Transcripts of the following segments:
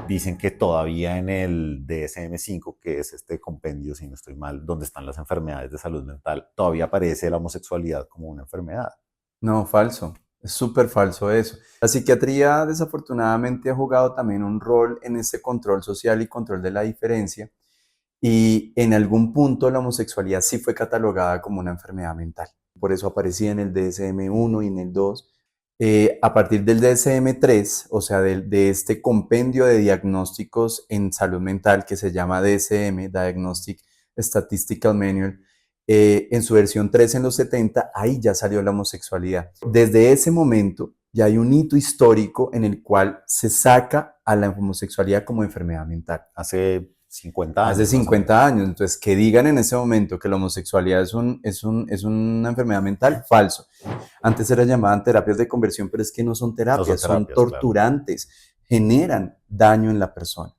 Dicen que todavía en el DSM-5, que es este compendio, si no estoy mal, donde están las enfermedades de salud mental, todavía aparece la homosexualidad como una enfermedad. No, falso. Es súper falso eso. La psiquiatría desafortunadamente ha jugado también un rol en ese control social y control de la diferencia. Y en algún punto la homosexualidad sí fue catalogada como una enfermedad mental. Por eso aparecía en el DSM-1 y en el 2. A partir del DSM-3, o sea, de este compendio de diagnósticos en salud mental que se llama DSM, Diagnostic Statistical Manual, en su versión 3 en los 70, ahí ya salió la homosexualidad. Desde ese momento ya hay un hito histórico en el cual se saca a la homosexualidad como enfermedad mental. Hace 50 Hace años más o 50 menos. años. Entonces, que digan en ese momento que la homosexualidad es una enfermedad mental, falso. Antes era llamaban terapias de conversión, pero es que no son No son terapias, son terapias, claro. torturantes, generan daño en la persona.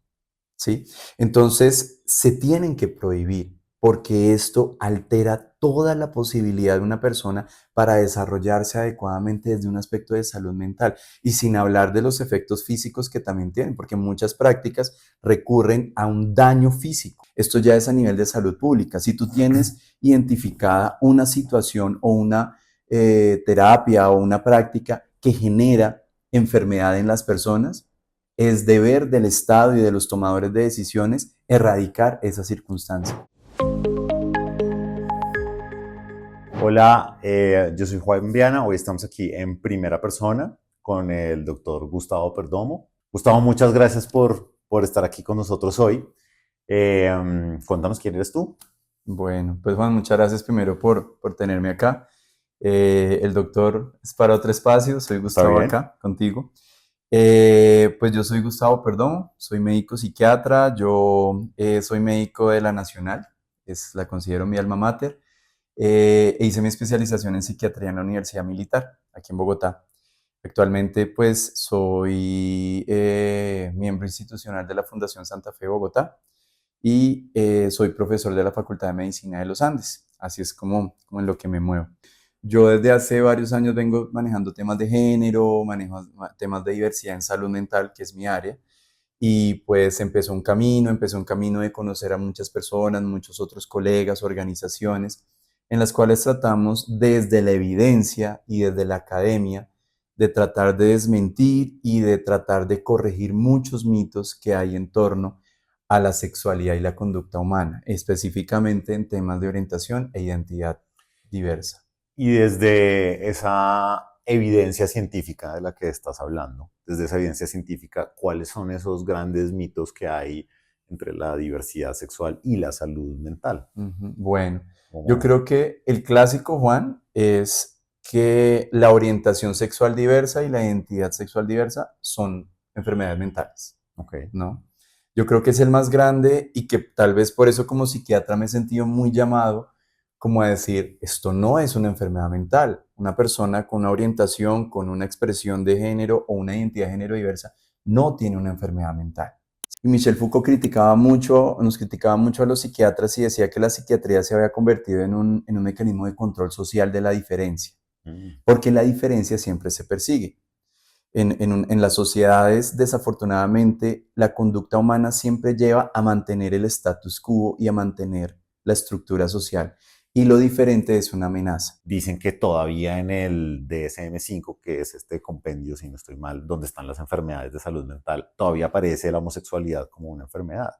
¿Sí? Entonces, se tienen que prohibir porque esto altera toda la posibilidad de una persona para desarrollarse adecuadamente desde un aspecto de salud mental y sin hablar de los efectos físicos que también tienen, porque muchas prácticas recurren a un daño físico. Esto ya es a nivel de salud pública. Si tú tienes identificada una situación o una terapia o una práctica que genera enfermedad en las personas, es deber del Estado y de los tomadores de decisiones erradicar esa circunstancia. Hola, yo soy Juan Viana. Hoy estamos aquí en primera persona con el doctor Gustavo Perdomo. Gustavo, muchas gracias por estar aquí con nosotros hoy. Cuéntanos quién eres tú. Bueno, pues Juan, muchas gracias primero por tenerme acá. El doctor es para otro espacio, soy ¿Está Gustavo bien? acá contigo. Pues yo soy Gustavo Perdomo, soy médico psiquiatra, yo soy médico de la Nacional, la considero mi alma mater. E hice mi especialización en psiquiatría en la Universidad Militar, aquí en Bogotá. Actualmente, pues, soy miembro institucional de la Fundación Santa Fe Bogotá y soy profesor de la Facultad de Medicina de los Andes. Así es como en lo que me muevo. Yo desde hace varios años vengo manejando temas de género, manejo temas de diversidad en salud mental, que es mi área, y pues empezó un camino de conocer a muchas personas, muchos otros colegas, organizaciones, en las cuales tratamos desde la evidencia y desde la academia de tratar de desmentir y de tratar de corregir muchos mitos que hay en torno a la sexualidad y la conducta humana, específicamente en temas de orientación e identidad diversa. Y desde esa evidencia científica de la que estás hablando, desde esa evidencia científica, ¿cuáles son esos grandes mitos que hay entre la diversidad sexual y la salud mental? Bueno, yo Como, creo que el clásico, Juan, es que la orientación sexual diversa y la identidad sexual diversa son enfermedades mentales, ok, ¿no? Yo creo que es el más grande y que tal vez por eso como psiquiatra me he sentido muy llamado como a decir, esto no es una enfermedad mental. Una persona con una orientación, con una expresión de género o una identidad de género diversa no tiene una enfermedad mental. Y Michel Foucault nos criticaba mucho a los psiquiatras y decía que la psiquiatría se había convertido en un mecanismo de control social de la diferencia, mm, porque la diferencia siempre se persigue. En las sociedades, desafortunadamente, la conducta humana siempre lleva a mantener el status quo y a mantener la estructura social. Y lo diferente es una amenaza. dicen que todavía en el DSM-5, que es este compendio, si no estoy mal, donde están las enfermedades de salud mental, todavía aparece la homosexualidad como una enfermedad.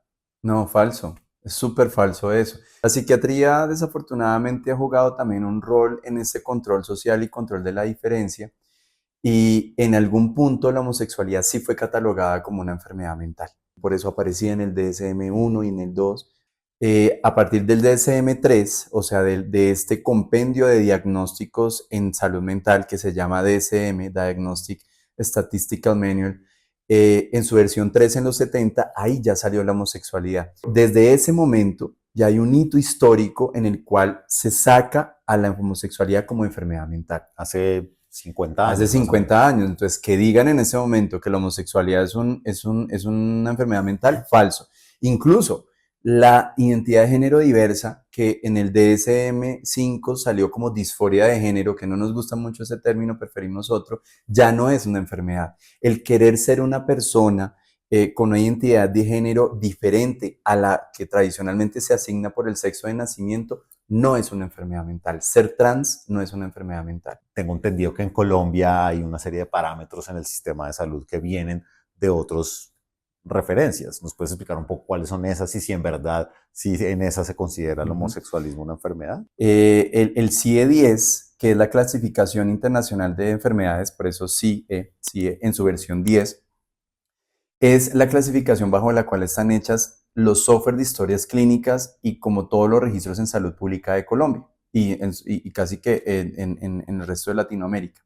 No, falso. Es súper falso eso. La psiquiatría desafortunadamente ha jugado también un rol en ese control social y control de la diferencia. Y en algún punto la homosexualidad sí fue catalogada como una enfermedad mental. Por eso aparecía en el DSM-1 y en el 2. A partir del DSM-3, o sea, de este compendio de diagnósticos en salud mental que se llama DSM, Diagnostic Statistical Manual, en su versión 3 en los 70, ahí ya salió la homosexualidad. Desde ese momento ya hay un hito histórico en el cual se saca a la homosexualidad como enfermedad mental. Hace 50 Hace años más o 50 menos. años. Entonces, que digan en ese momento que la homosexualidad es una enfermedad mental, falso. Incluso La identidad de género diversa, que en el DSM-5 salió como disforia de género, que no nos gusta mucho ese término, preferimos otro, ya no es una enfermedad. El querer ser una persona con una identidad de género diferente a la que tradicionalmente se asigna por el sexo de nacimiento no es una enfermedad mental. Ser trans no es una enfermedad mental. Tengo entendido que en Colombia hay una serie de parámetros en el sistema de salud que vienen de otras referencias. ¿Nos puedes explicar un poco cuáles son esas y si en verdad, si en esas se considera el homosexualismo una enfermedad? El CIE-10, que es la clasificación internacional de enfermedades, por eso CIE en su versión 10, es la clasificación bajo la cual están hechas los software de historias clínicas y como todos los registros en salud pública de Colombia y casi que en el resto de Latinoamérica.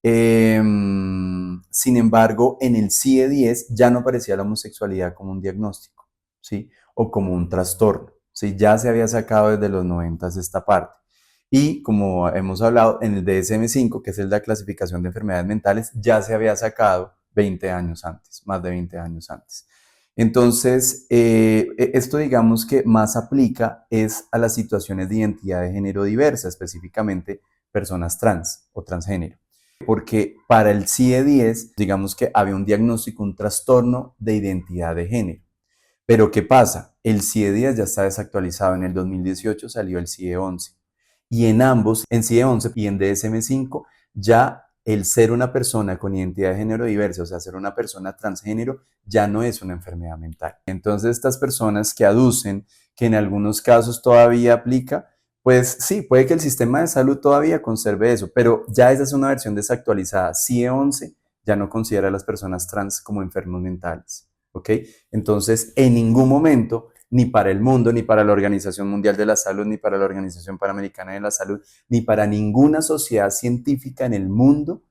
Sin embargo, en el CIE-10 ya no aparecía la homosexualidad como un diagnóstico, ¿sí? O como un trastorno, ¿sí? Ya se había sacado desde los 90 esta parte. Y como hemos hablado, en el DSM-5, que es el de la clasificación de enfermedades mentales, ya se había sacado 20 años antes, más de 20 años antes. Entonces, esto digamos que más aplica es a las situaciones de identidad de género diversa, específicamente personas trans o transgénero. Porque para el CIE-10, digamos que había un diagnóstico, un trastorno de identidad de género. Pero ¿qué pasa? El CIE-10 ya está desactualizado. En el 2018 salió el CIE-11. Y en ambos, en CIE-11 y en DSM-5, ya el ser una persona con identidad de género diversa, o sea, ser una persona transgénero, ya no es una enfermedad mental. Entonces, estas personas que aducen que en algunos casos todavía aplica, pues sí, puede que el sistema de salud todavía conserve eso, pero ya esa es una versión desactualizada. CIE-11 ya no considera a las personas trans como enfermos mentales, ¿ok? Entonces, en ningún momento, ni para el mundo, ni para la Organización Mundial de la Salud, ni para la Organización Panamericana de la Salud, ni para ninguna sociedad científica en el mundo,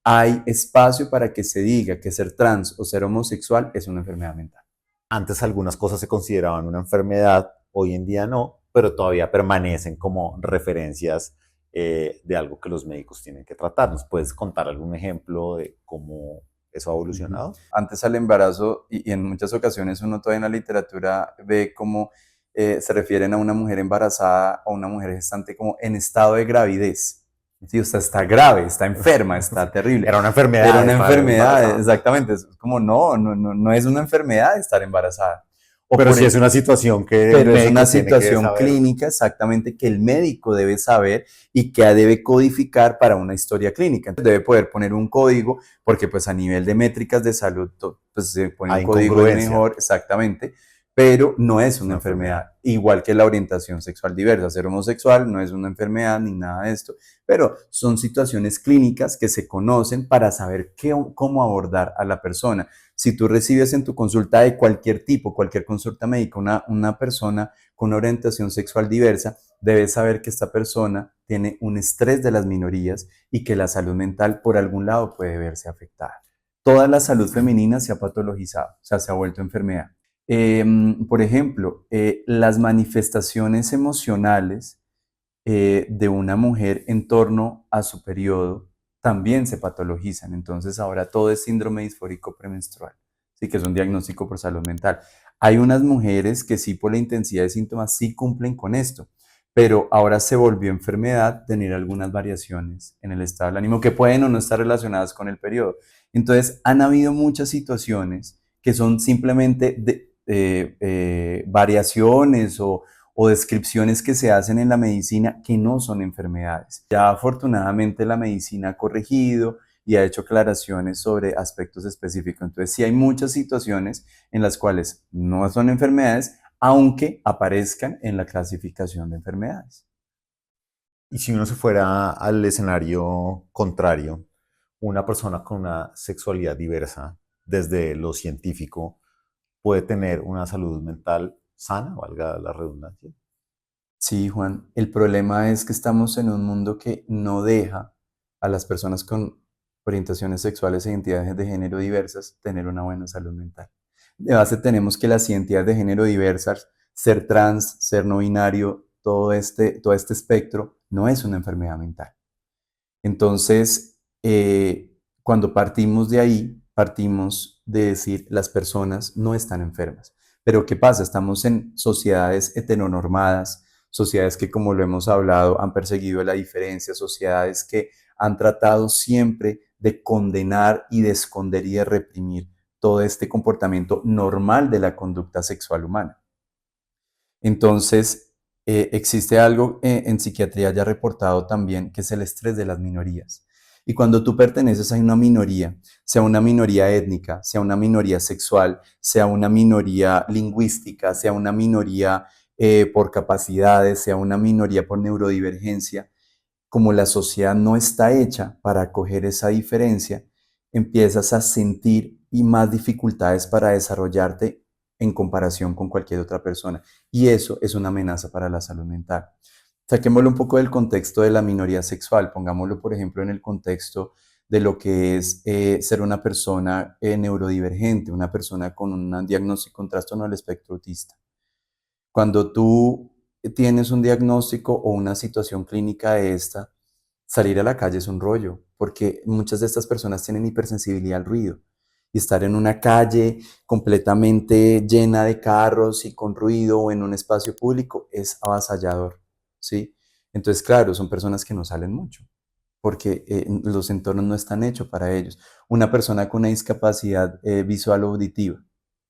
hay espacio para que se diga que ser trans o ser homosexual es una enfermedad mental. Antes algunas cosas se consideraban una enfermedad, hoy en día no, pero todavía permanecen como referencias de algo que los médicos tienen que tratar. ¿Nos puedes contar algún ejemplo de cómo eso ha evolucionado? Antes al embarazo, y en muchas ocasiones uno todavía en la literatura ve cómo se refieren a una mujer embarazada o una mujer gestante como en estado de gravidez. Sí, o sea, está grave, está enferma, está terrible. Era una enfermedad. Era una enfermedad, exactamente. Es como no es una enfermedad estar embarazada. O pero por sí es ejemplo, una situación que el pero es una médico tiene que situación saber. clínica exactamente que el médico debe saber y que debe codificar para una historia clínica. Entonces debe poder poner un código porque pues a nivel de métricas de salud pues se pone un Hay código es incongruencia. mejor, exactamente, pero no es Es una una enfermedad. enfermedad. Igual que la orientación sexual diversa. Ser homosexual no es una enfermedad ni nada de esto, pero son situaciones clínicas que se conocen para saber cómo abordar a la persona. Si tú recibes en tu consulta de cualquier tipo, cualquier consulta médica, una persona con una orientación sexual diversa, debes saber que esta persona tiene un estrés de las minorías y que la salud mental por algún lado puede verse afectada. Toda la salud femenina se ha patologizado, o sea, se ha vuelto enfermedad. Por ejemplo, las manifestaciones emocionales de una mujer en torno a su periodo también se patologizan. Entonces ahora todo es síndrome disfórico premenstrual, sí, que es un diagnóstico por salud mental. Hay unas mujeres que sí por la intensidad de síntomas sí cumplen con esto, pero ahora se volvió enfermedad tener algunas variaciones en el estado del ánimo que pueden o no estar relacionadas con el periodo. Entonces han habido muchas situaciones que son simplemente variaciones o descripciones que se hacen en la medicina que no son enfermedades. Ya afortunadamente la medicina ha corregido y ha hecho aclaraciones sobre aspectos específicos. Entonces sí hay muchas situaciones en las cuales no son enfermedades, aunque aparezcan en la clasificación de enfermedades. Y si uno se fuera al escenario contrario, una persona con una sexualidad diversa, desde lo científico, puede tener una salud mental sana, valga la redundancia. Sí, Juan, el problema es que estamos en un mundo que no deja a las personas con orientaciones sexuales e identidades de género diversas tener una buena salud mental. De base tenemos que las identidades de género diversas, ser trans, ser no binario, todo este espectro, no es una enfermedad mental. Entonces, cuando partimos de ahí, partimos de decir las personas no están enfermas. Pero ¿qué pasa? Estamos en sociedades heteronormadas, sociedades que, como lo hemos hablado, han perseguido la diferencia, sociedades que han tratado siempre de condenar y de esconder y de reprimir todo este comportamiento normal de la conducta sexual humana. Entonces, existe algo en psiquiatría ya reportado también, que es el estrés de las minorías. Y cuando tú perteneces a una minoría, sea una minoría étnica, sea una minoría sexual, sea una minoría lingüística, sea una minoría por capacidades, sea una minoría por neurodivergencia, como la sociedad no está hecha para acoger esa diferencia, empiezas a sentir y más dificultades para desarrollarte en comparación con cualquier otra persona. Y eso es una amenaza para la salud mental. Saquémoslo un poco del contexto de la minoría sexual, pongámoslo, por ejemplo, en el contexto de lo que es ser una persona neurodivergente, una persona con un diagnóstico, un trastorno del espectro autista. Cuando tú tienes un diagnóstico o una situación clínica de esta, salir a la calle es un rollo, porque muchas de estas personas tienen hipersensibilidad al ruido. Y estar en una calle completamente llena de carros y con ruido o en un espacio público es avasallador, ¿sí? Entonces, claro, son personas que no salen mucho, porque los entornos no están hechos para ellos. Una persona con una discapacidad visual o auditiva,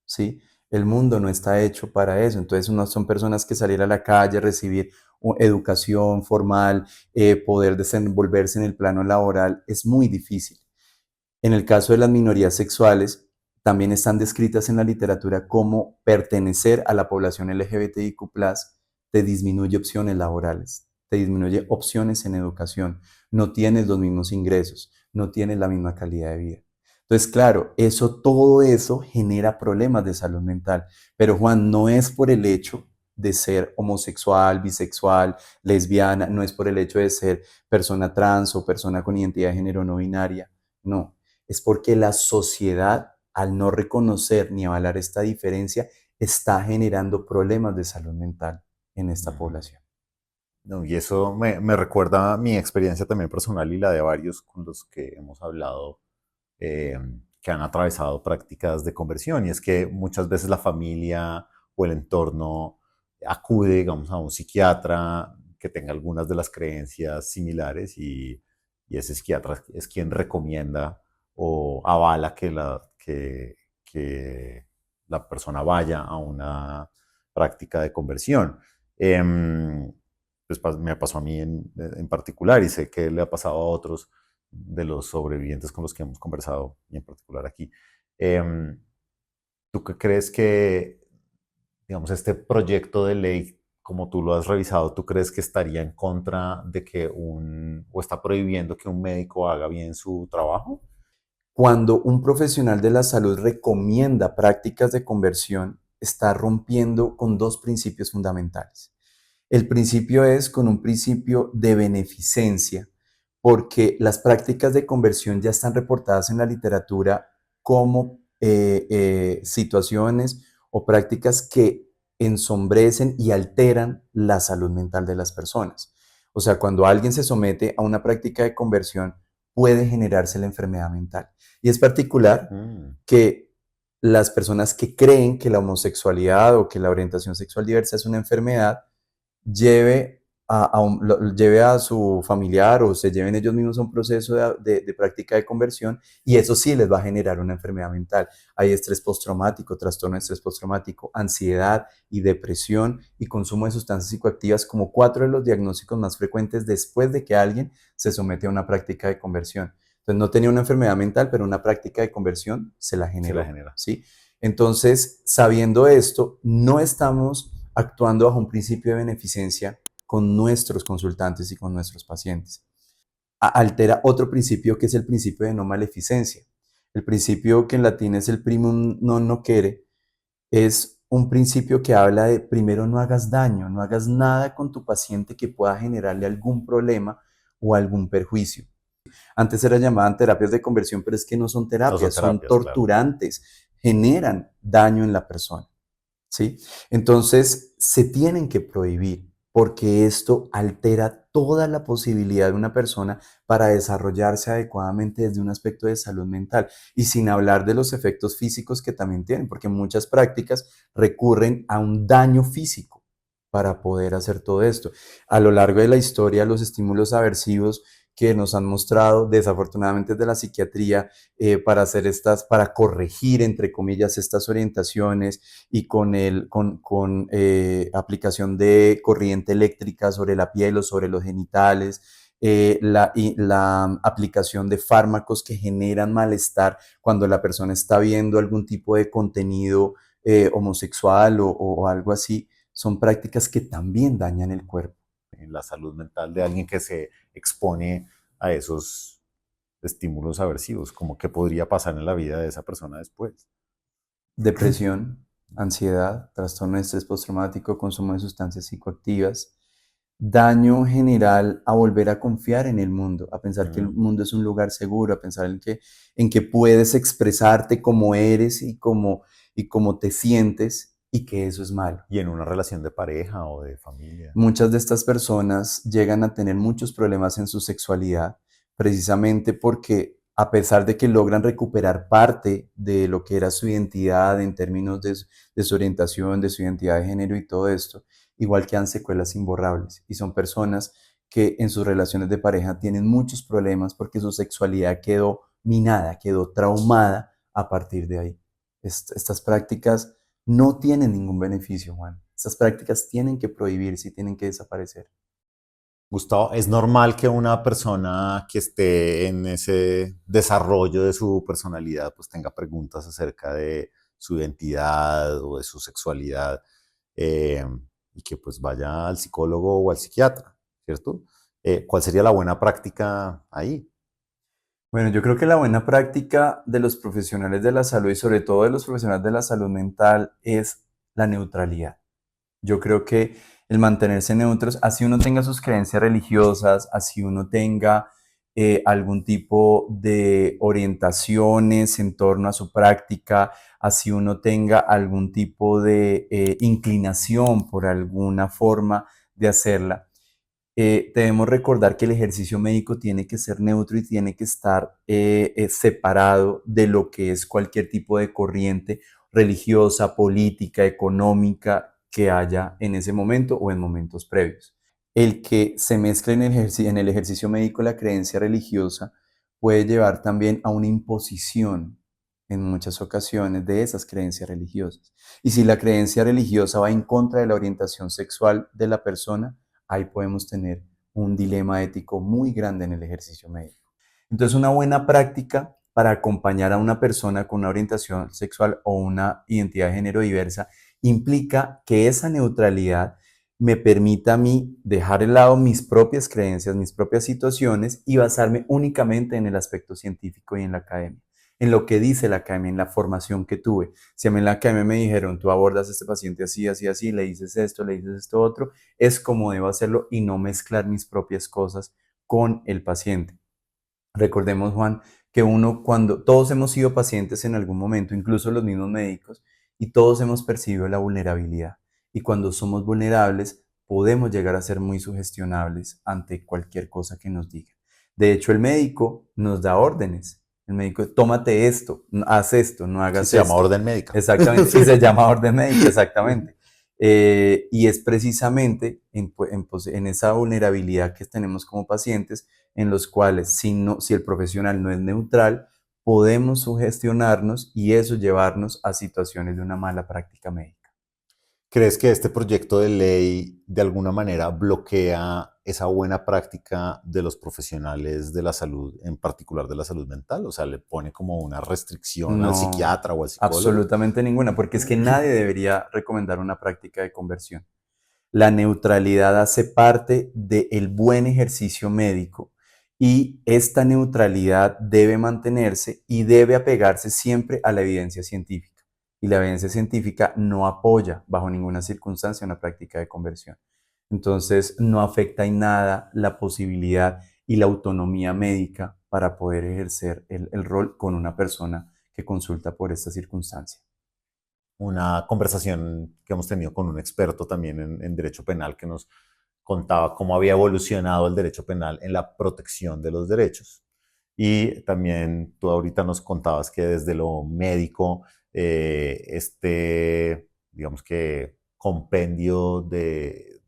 ¿sí? El mundo no está hecho para eso. Entonces, no son personas que salir a la calle, recibir educación formal, poder desenvolverse en el plano laboral, es muy difícil. En el caso de las minorías sexuales, también están descritas en la literatura como pertenecer a la población LGBTIQ+, te disminuye opciones laborales, te disminuye opciones en educación, no tienes los mismos ingresos, no tienes la misma calidad de vida. Entonces, claro, todo eso genera problemas de salud mental. Pero Juan, no es por el hecho de ser homosexual, bisexual, lesbiana, no es por el hecho de ser persona trans o persona con identidad de género no binaria, no, es porque la sociedad, al no reconocer ni avalar esta diferencia, está generando problemas de salud mental en esta población. No, y eso me recuerda a mi experiencia también personal y la de varios con los que hemos hablado eh, que han atravesado prácticas de conversión. Y es que muchas veces la familia o el entorno acude, digamos, a un psiquiatra que tenga algunas de las creencias similares y ese psiquiatra es quien recomienda o avala que la persona vaya a una práctica de conversión. Pues me pasó a mí en particular y sé que le ha pasado a otros de los sobrevivientes con los que hemos conversado, y en particular aquí. Eh, ¿Tú qué crees que, digamos, este proyecto de ley, como tú lo has revisado, tú crees que estaría en contra de que o está prohibiendo que un médico haga bien su trabajo? Cuando un profesional de la salud recomienda prácticas de conversión, está rompiendo con dos principios fundamentales. El principio es con un principio de beneficencia, porque las prácticas de conversión ya están reportadas en la literatura como situaciones o prácticas que ensombrecen y alteran la salud mental de las personas. O sea, cuando alguien se somete a una práctica de conversión, puede generarse la enfermedad mental. Y es particular Mm. que las personas que creen que la homosexualidad o que la orientación sexual diversa es una enfermedad, lleve a su familiar o se lleven ellos mismos a un proceso de práctica de conversión, y eso sí les va a generar una enfermedad mental. Hay estrés postraumático, trastorno de estrés postraumático, ansiedad y depresión y consumo de sustancias psicoactivas como cuatro de los diagnósticos más frecuentes después de que alguien se somete a una práctica de conversión. Entonces no tenía una enfermedad mental, pero una práctica de conversión se la Se la generó, genera. ¿sí? Entonces, sabiendo esto, no estamos actuando bajo un principio de beneficencia con nuestros consultantes y con nuestros pacientes. Altera otro principio, que es el principio de no maleficencia. El principio, que en latín es el primum non nocere, es un principio que habla de primero no hagas daño, no hagas nada con tu paciente que pueda generarle algún problema o algún perjuicio. Antes era llamaban terapias de conversión, pero es que no son No son terapias, son terapias, claro. torturantes, generan daño en la persona, ¿sí? Entonces, se tienen que prohibir porque esto altera toda la posibilidad de una persona para desarrollarse adecuadamente desde un aspecto de salud mental y sin hablar de los efectos físicos que también tienen, porque muchas prácticas recurren a un daño físico para poder hacer todo esto. A lo largo de la historia, los estímulos aversivos que nos han mostrado, desafortunadamente de la psiquiatría, para hacer para corregir, entre comillas, estas orientaciones y con aplicación de corriente eléctrica sobre la piel o sobre los genitales, la aplicación de fármacos que generan malestar cuando la persona está viendo algún tipo de contenido homosexual o algo así, son prácticas que también dañan el cuerpo. En la salud mental de alguien que se expone a esos estímulos aversivos, como qué podría pasar en la vida de esa persona después. Depresión, ansiedad, trastorno de estrés postraumático, consumo de sustancias psicoactivas, daño general a volver a confiar en el mundo, a pensar que el mundo es un lugar seguro, a pensar en que puedes expresarte como eres y como te sientes y que eso es malo. Y en una relación de pareja o de familia. Muchas de estas personas llegan a tener muchos problemas en su sexualidad precisamente porque a pesar de que logran recuperar parte de lo que era su identidad en términos de su orientación, de su identidad de género y todo esto, igual quedan secuelas imborrables. Y son personas que en sus relaciones de pareja tienen muchos problemas porque su sexualidad quedó minada, quedó traumada a partir de ahí. Estas prácticas no tienen ningún beneficio, Juan. Estas prácticas tienen que prohibirse y tienen que desaparecer. Gustavo, ¿es normal que una persona que esté en ese desarrollo de su personalidad pues tenga preguntas acerca de su identidad o de su sexualidad eh, y que pues vaya al psicólogo o al psiquiatra, ¿cierto? ¿Cuál sería la buena práctica ahí? Bueno, yo creo que la buena práctica de los profesionales de la salud y sobre todo de los profesionales de la salud mental es la neutralidad. Yo creo que el mantenerse neutros, así uno tenga sus creencias religiosas, así uno tenga algún tipo de orientaciones en torno a su práctica, así uno tenga algún tipo de inclinación por alguna forma de hacerla, debemos recordar que el ejercicio médico tiene que ser neutro y tiene que estar separado de lo que es cualquier tipo de corriente religiosa, política, económica que haya en ese momento o en momentos previos. El que se mezcle en el ejercicio médico la creencia religiosa puede llevar también a una imposición en muchas ocasiones de esas creencias religiosas. Y si la creencia religiosa va en contra de la orientación sexual de la persona, ahí podemos tener un dilema ético muy grande en el ejercicio médico. Entonces, una buena práctica para acompañar a una persona con una orientación sexual o una identidad de género diversa implica que esa neutralidad me permita a mí dejar de lado mis propias creencias, mis propias situaciones y basarme únicamente en el aspecto científico y en la academia, en lo que dice la academia, en la formación que tuve. Si a mí en la academia me dijeron, tú abordas a este paciente así, así, así, le dices esto, otro, es como debo hacerlo y no mezclar mis propias cosas con el paciente. Recordemos, Juan, que cuando todos hemos sido pacientes en algún momento, incluso los mismos médicos, y todos hemos percibido la vulnerabilidad. Y cuando somos vulnerables, podemos llegar a ser muy sugestionables ante cualquier cosa que nos digan. De hecho, el médico nos da órdenes. El médico, tómate esto, haz esto, no Sí, hagas se llama esto. orden médica. Exactamente, y se llama orden médica, exactamente. Y es precisamente en esa vulnerabilidad que tenemos como pacientes, en los cuales si el profesional no es neutral, podemos sugestionarnos y eso llevarnos a situaciones de una mala práctica médica. ¿Crees que este proyecto de ley de alguna manera bloquea esa buena práctica de los profesionales de la salud, en particular de la salud mental? O sea, le pone como una restricción al No, psiquiatra o al psicólogo. absolutamente ninguna, porque es que nadie debería recomendar una práctica de conversión. La neutralidad hace parte del buen ejercicio médico y esta neutralidad debe mantenerse y debe apegarse siempre a la evidencia científica. Y la evidencia científica no apoya bajo ninguna circunstancia una práctica de conversión. Entonces no afecta en nada la posibilidad y la autonomía médica para poder ejercer el rol con una persona que consulta por esta circunstancia. Una conversación que hemos tenido con un experto también en derecho penal que nos contaba cómo había evolucionado el derecho penal en la protección de los derechos. Y también tú ahorita nos contabas que desde lo médico, digamos que compendio de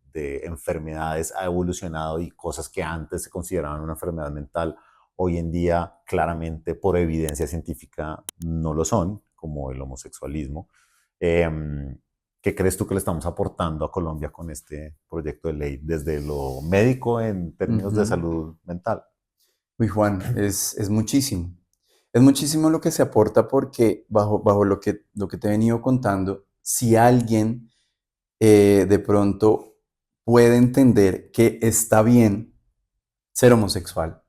enfermedades ha evolucionado y cosas que antes se consideraban una enfermedad mental, hoy en día claramente por evidencia científica no lo son, como el homosexualismo. Eh, ¿Qué crees tú que le estamos aportando a Colombia con este proyecto de ley desde lo médico en términos de Ujú. salud mental? Uy, Juan, es muchísimo. Es muchísimo lo que se aporta porque bajo lo que te he venido contando, si alguien de pronto puede entender que está bien ser homosexual,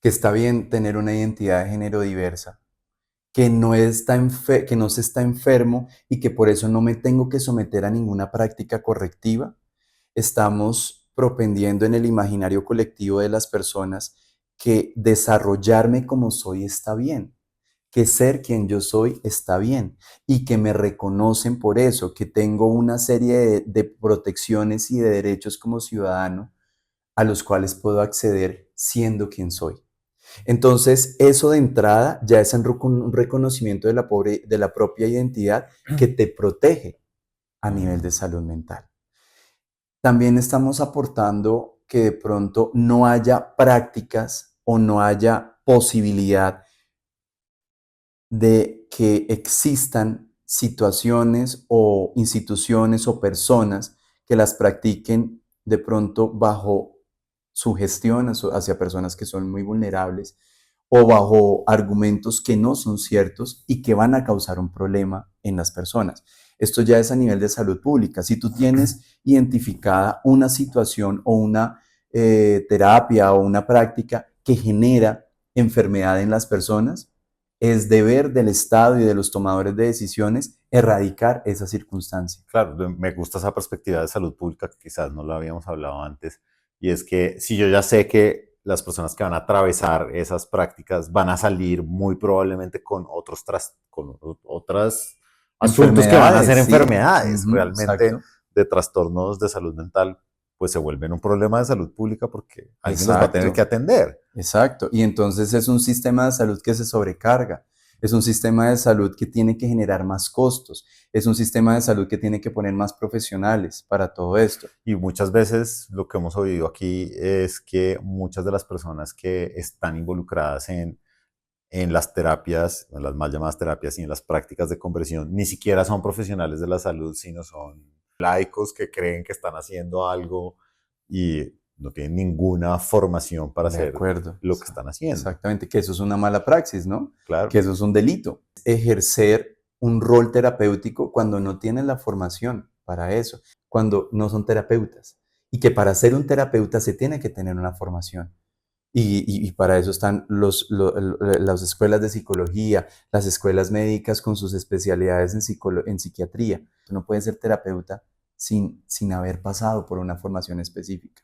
que está bien tener una identidad de género diversa, que no se está enfermo y que por eso no me tengo que someter a ninguna práctica correctiva, estamos propendiendo en el imaginario colectivo de las personas que desarrollarme como soy está bien, que ser quien yo soy está bien y que me reconocen por eso, que tengo una serie de protecciones y de derechos como ciudadano a los cuales puedo acceder siendo quien soy. Entonces, eso de entrada ya es un reconocimiento de la propia identidad que te protege a nivel de salud mental. También estamos aportando que de pronto no haya prácticas o no haya posibilidad de que existan situaciones o instituciones o personas que las practiquen de pronto bajo su gestión hacia personas que son muy vulnerables o bajo argumentos que no son ciertos y que van a causar un problema en las personas. Esto ya es a nivel de salud pública. Si tú tienes identificada una situación o una terapia o una práctica que genera enfermedad en las personas, es deber del Estado y de los tomadores de decisiones erradicar esa circunstancia. Claro, me gusta esa perspectiva de salud pública que quizás no lo habíamos hablado antes, y es que si yo ya sé que las personas que van a atravesar esas prácticas van a salir muy probablemente con con otros asuntos que van a ser Enfermedades, sí. enfermedades Ujú, realmente exacto, de trastornos de salud mental, pues se vuelven un problema de salud pública porque alguien los va a tener que exacto. atender. Exacto. Y entonces es un sistema de salud que se sobrecarga. Es un sistema de salud que tiene que generar más costos. Es un sistema de salud que tiene que poner más profesionales para todo esto. Y muchas veces lo que hemos oído aquí es que muchas de las personas que están involucradas en las terapias, en las mal llamadas terapias y en las prácticas de conversión, ni siquiera son profesionales de la salud, sino son laicos que creen que están haciendo algo y no tienen ninguna formación para De hacer acuerdo. lo que están haciendo. Exactamente. Que eso es una mala praxis, ¿no? Que Claro. eso es un delito. Ejercer un rol terapéutico cuando no tienen la formación para eso, cuando no son terapeutas. Y que para ser un terapeuta se tiene que tener una formación. Y para eso están las escuelas de psicología, las escuelas médicas con sus especialidades en psiquiatría. Tú no puedes ser terapeuta sin haber pasado por una formación específica.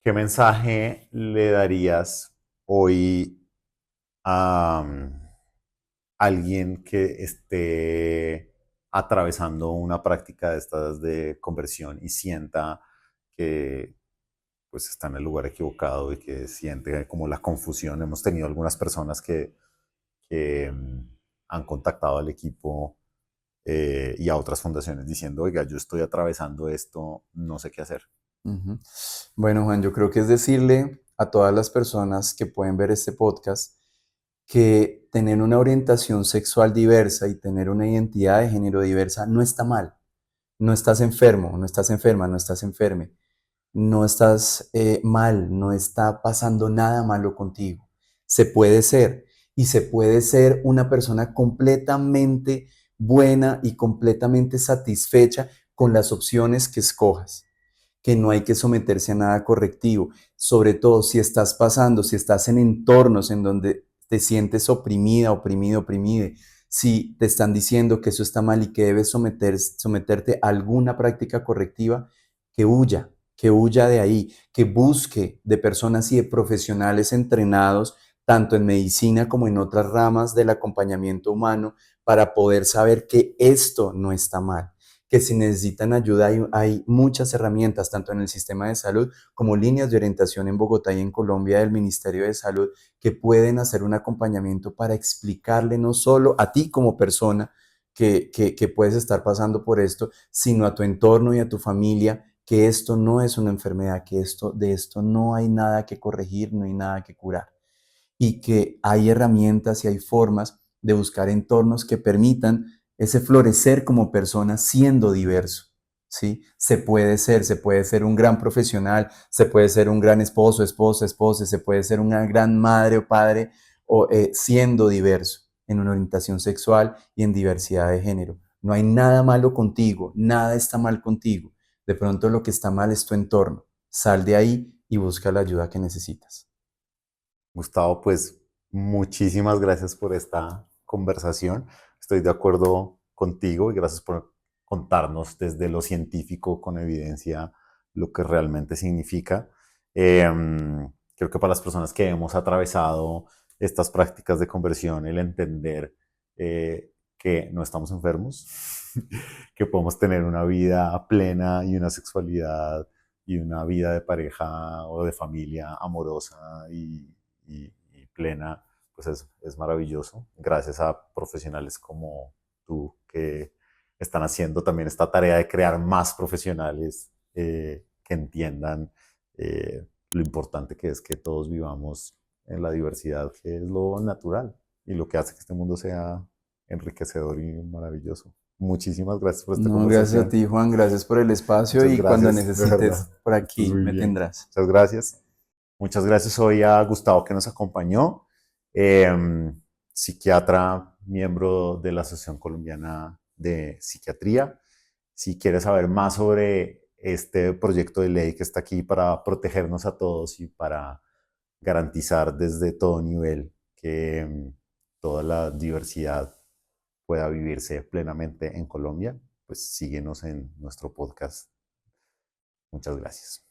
¿Qué mensaje le darías hoy a alguien que esté atravesando una práctica de estas de conversión y sienta que pues está en el lugar equivocado y que siente como la confusión? Hemos tenido algunas personas que han contactado al equipo y a otras fundaciones diciendo, oiga, yo estoy atravesando esto, no sé qué hacer. Ujú. Bueno, Juan, yo creo que es decirle a todas las personas que pueden ver este podcast que tener una orientación sexual diversa y tener una identidad de género diversa no está mal. No estás enfermo, no estás enferma, no estás enferme. No estás mal, no está pasando nada malo contigo. Se puede ser y se puede ser una persona completamente buena y completamente satisfecha con las opciones que escojas, que no hay que someterse a nada correctivo, sobre todo si estás pasando, si estás en entornos en donde te sientes oprimida, oprimido, oprimide, si te están diciendo que eso está mal y que debes someterte a alguna práctica correctiva, que huya de ahí, que busque de personas y de profesionales entrenados, tanto en medicina como en otras ramas del acompañamiento humano, para poder saber que esto no está mal, que si necesitan ayuda hay muchas herramientas, tanto en el sistema de salud como líneas de orientación en Bogotá y en Colombia del Ministerio de Salud, que pueden hacer un acompañamiento para explicarle no solo a ti como persona que puedes estar pasando por esto, sino a tu entorno y a tu familia, que esto no es una enfermedad, que de esto no hay nada que corregir, no hay nada que curar, y que hay herramientas y hay formas de buscar entornos que permitan ese florecer como persona siendo diverso. ¿Sí? Se puede ser un gran profesional, se puede ser un gran esposo, esposa, se puede ser una gran madre o padre siendo diverso en una orientación sexual y en diversidad de género. No hay nada malo contigo, nada está mal contigo. De pronto lo que está mal es tu entorno. Sal de ahí y busca la ayuda que necesitas. Gustavo, pues muchísimas gracias por esta conversación. Estoy de acuerdo contigo y gracias por contarnos desde lo científico con evidencia lo que realmente significa. Creo que para las personas que hemos atravesado estas prácticas de conversión, el entender que no estamos enfermos, que podemos tener una vida plena y una sexualidad y una vida de pareja o de familia amorosa y plena, pues es maravilloso. Gracias a profesionales como tú que están haciendo también esta tarea de crear más profesionales que entiendan lo importante que es que todos vivamos en la diversidad, que es lo natural y lo que hace que este mundo sea enriquecedor y maravilloso. Muchísimas gracias por esta No, gracias a conversación. ti, Juan, gracias por el espacio Muchas y cuando gracias, de verdad. necesites por Que estés aquí muy me bien. tendrás. Muchas gracias. Muchas gracias hoy a Gustavo que nos acompañó, eh, psiquiatra, miembro de la Asociación Colombiana de Psiquiatría. Si quieres saber más sobre este proyecto de ley que está aquí para protegernos a todos y para garantizar desde todo nivel que toda la diversidad pueda vivirse plenamente en Colombia, pues síguenos en nuestro podcast. Muchas gracias.